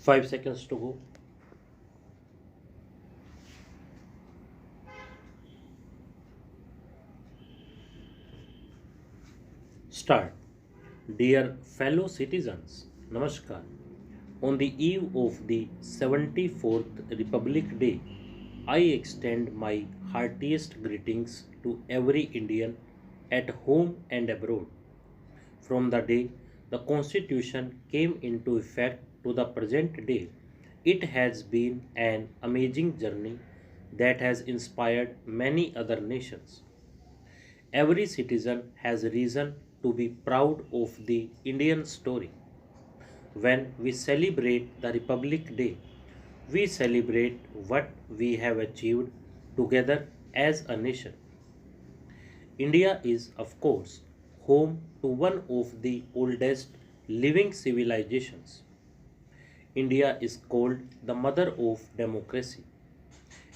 5 seconds to go. Start. Dear fellow citizens, Namaskar. On the eve of the 74th Republic Day, I extend my heartiest greetings to every Indian at home and abroad. From the day the Constitution came into effect to the present day, it has been an amazing journey that has inspired many other nations. Every citizen has reason to be proud of the Indian story. When we celebrate the Republic Day, we celebrate what we have achieved together as a nation. India is, of course, home to one of the oldest living civilizations. India is called the mother of democracy.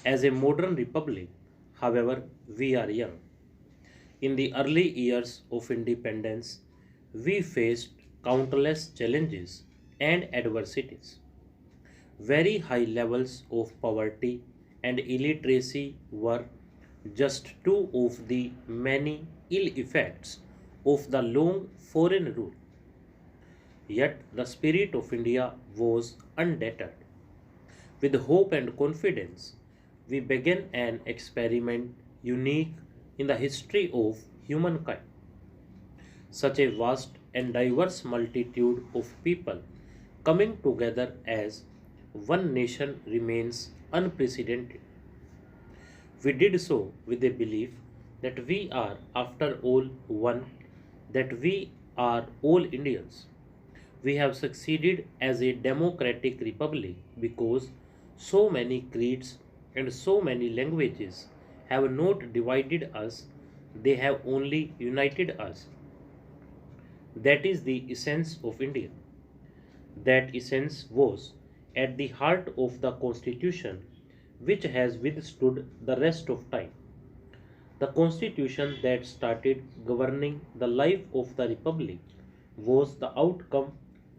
As a modern republic, however, we are young. In the early years of independence, we faced countless challenges and adversities. Very high levels of poverty and illiteracy were just two of the many ill effects of the long foreign rule. Yet the spirit of India was undeterred. With hope and confidence, we began an experiment unique in the history of humankind. Such a vast and diverse multitude of people coming together as one nation remains unprecedented. We did so with a belief that we are, after all, one, that we are all Indians. We have succeeded as a democratic republic because so many creeds and so many languages have not divided us, they have only united us. That is the essence of India. That essence was at the heart of the Constitution which has withstood the rest of time. The Constitution that started governing the life of the Republic was the outcome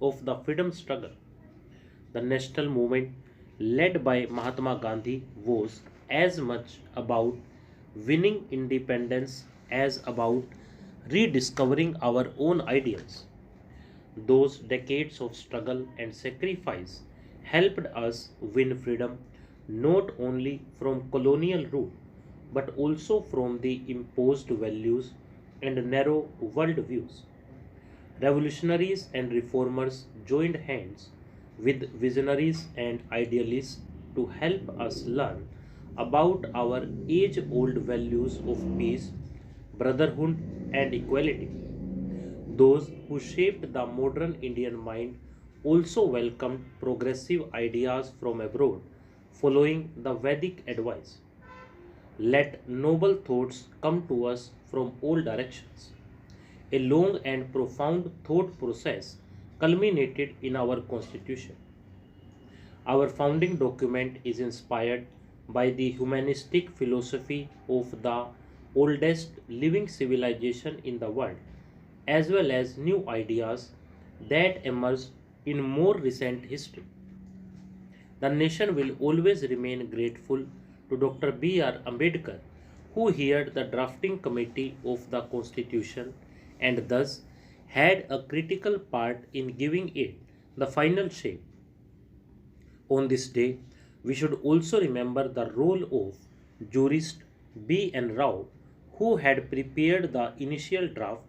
of the freedom struggle. The national movement led by Mahatma Gandhi was as much about winning independence as about rediscovering our own ideals. Those decades of struggle and sacrifice helped us win freedom not only from colonial rule but also from the imposed values and narrow worldviews. Revolutionaries and reformers joined hands with visionaries and idealists to help us learn about our age old values of peace, brotherhood, and equality. Those who shaped the modern Indian mind also welcomed progressive ideas from abroad, following the Vedic advice. Let noble thoughts come to us from all directions. A long and profound thought process culminated in our Constitution. Our founding document is inspired by the humanistic philosophy of the oldest living civilization in the world, as well as new ideas that emerged in more recent history. The nation will always remain grateful to Dr. B.R. Ambedkar, who headed the drafting committee of the Constitution and thus had a critical part in giving it the final shape. On this day, we should also remember the role of jurist B. N. Rao, who had prepared the initial draft,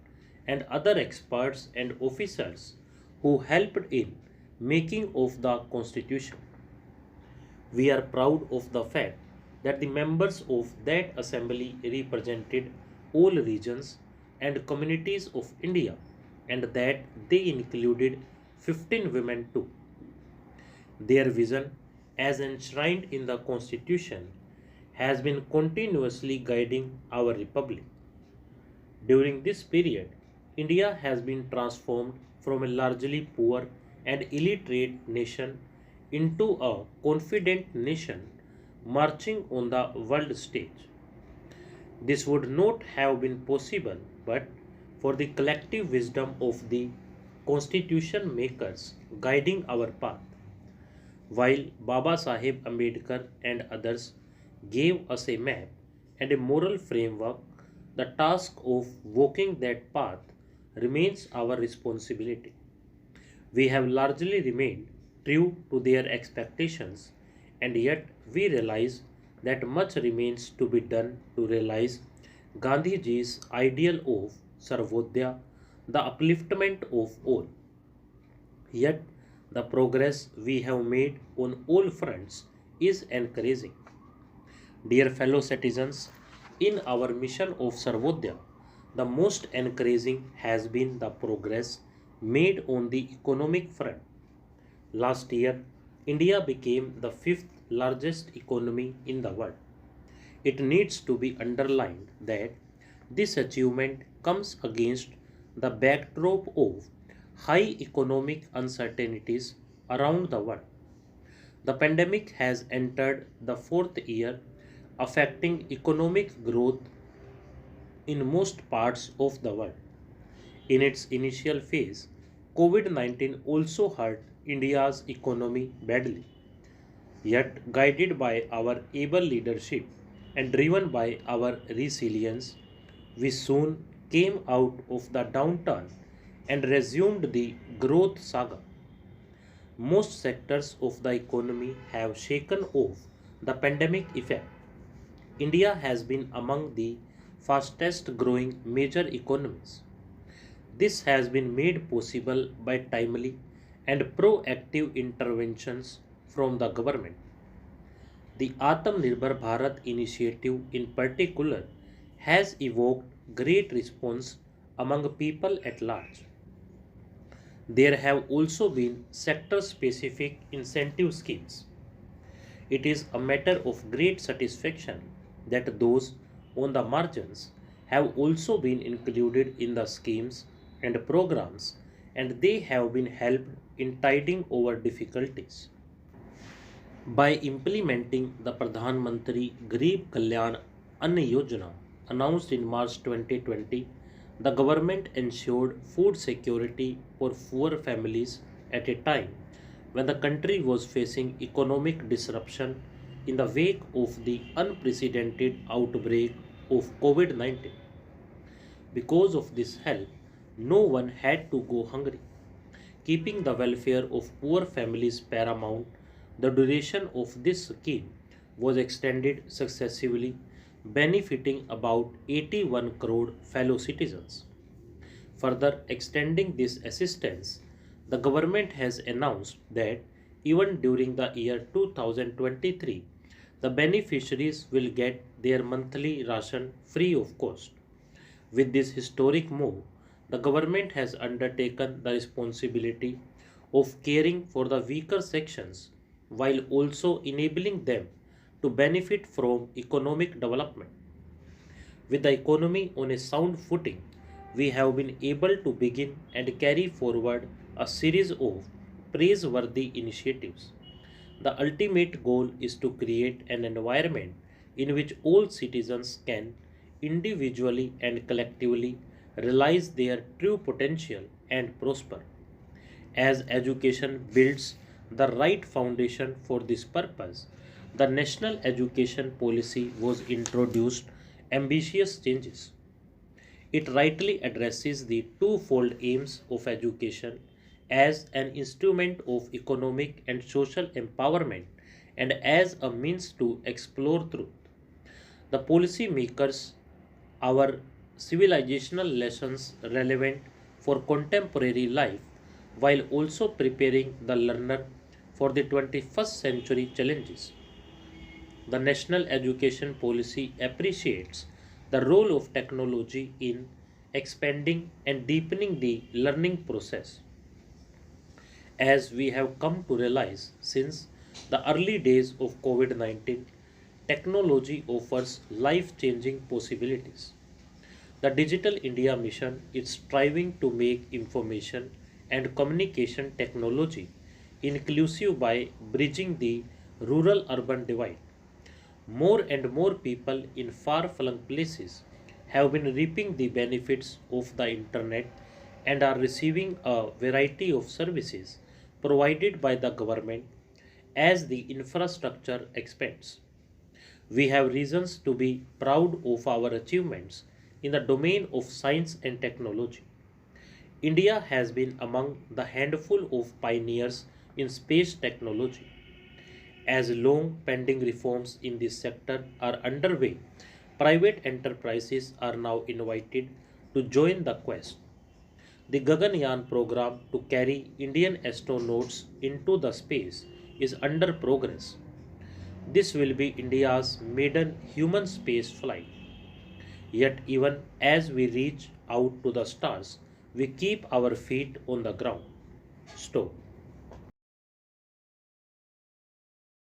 and other experts and officers who helped in making of the Constitution. We are proud of the fact that the members of that assembly represented all regions and communities of India and that they included 15 women too. Their vision, as enshrined in the Constitution, has been continuously guiding our republic. During this period, India has been transformed from a largely poor and illiterate nation into a confident nation marching on the world stage. This would not have been possible but for the collective wisdom of the constitution makers guiding our path. while Baba Sahib Ambedkar and others gave us a map and a moral framework, the task of walking that path remains our responsibility. We have largely remained true to their expectations, and yet we realize that much remains to be done to realize Gandhiji's ideal of Sarvodaya, the upliftment of all. Yet, the progress we have made on all fronts is encouraging. Dear fellow citizens, in our mission of Sarvodaya, the most encouraging has been the progress made on the economic front. Last year, India became the fifth largest economy in the world. It needs to be underlined that this achievement comes against the backdrop of high economic uncertainties around the world. The pandemic has entered the fourth year, affecting economic growth in most parts of the world. In its initial phase, COVID 19 also hurt India's economy badly. Yet, guided by our able leadership and driven by our resilience, we soon came out of the downturn and resumed the growth saga. Most sectors of the economy have shaken off the pandemic effect. India has been among the fastest growing major economies. This has been made possible by timely and proactive interventions from the government. The Atmanirbhar Bharat initiative in particular has evoked great response among people at large. There have also been sector specific incentive schemes. It is a matter of great satisfaction that those on the margins have also been included in the schemes and programs, and they have been helped in tiding over difficulties. By implementing the Pradhan Mantri Garib Kalyan Anna Yojana announced in March 2020, the government ensured food security for poor families at a time when the country was facing economic disruption in the wake of the unprecedented outbreak of COVID 19. Because of this help, no one had to go hungry. Keeping the welfare of poor families paramount, the duration of this scheme was extended successively, benefiting about 81 crore fellow citizens. Further extending this assistance, the government has announced that even during the year 2023, the beneficiaries will get their monthly ration free of cost. With this historic move, the government has undertaken the responsibility of caring for the weaker sections while also enabling them to benefit from economic development. With the economy on a sound footing, we have been able to begin and carry forward a series of praiseworthy initiatives. The ultimate goal is to create an environment in which all citizens can individually and collectively realize their true potential and prosper. As education builds the right foundation for this purpose, the National Education Policy was introduced ambitious changes. It rightly addresses the twofold aims of education as an instrument of economic and social empowerment and as a means to explore truth. The policy makers our civilizational lessons relevant for contemporary life while also preparing the learner for the 21st century challenges. The national education policy appreciates the role of technology in expanding and deepening the learning process. As we have come to realize since the early days of COVID 19, technology offers life changing possibilities. The Digital India Mission is striving to make information and communication technology inclusive by bridging the rural urban divide. More and more people in far flung places have been reaping the benefits of the internet and are receiving a variety of services provided by the government as the infrastructure expands. We have reasons to be proud of our achievements in the domain of science and technology. India has been among the handful of pioneers in space technology. As long pending reforms in this sector are underway, private enterprises are now invited to join the quest. The Gaganyaan program to carry Indian astronauts into the space is under progress. This will be India's maiden human space flight. Yet, even as we reach out to the stars, we keep our feet on the ground. Stop.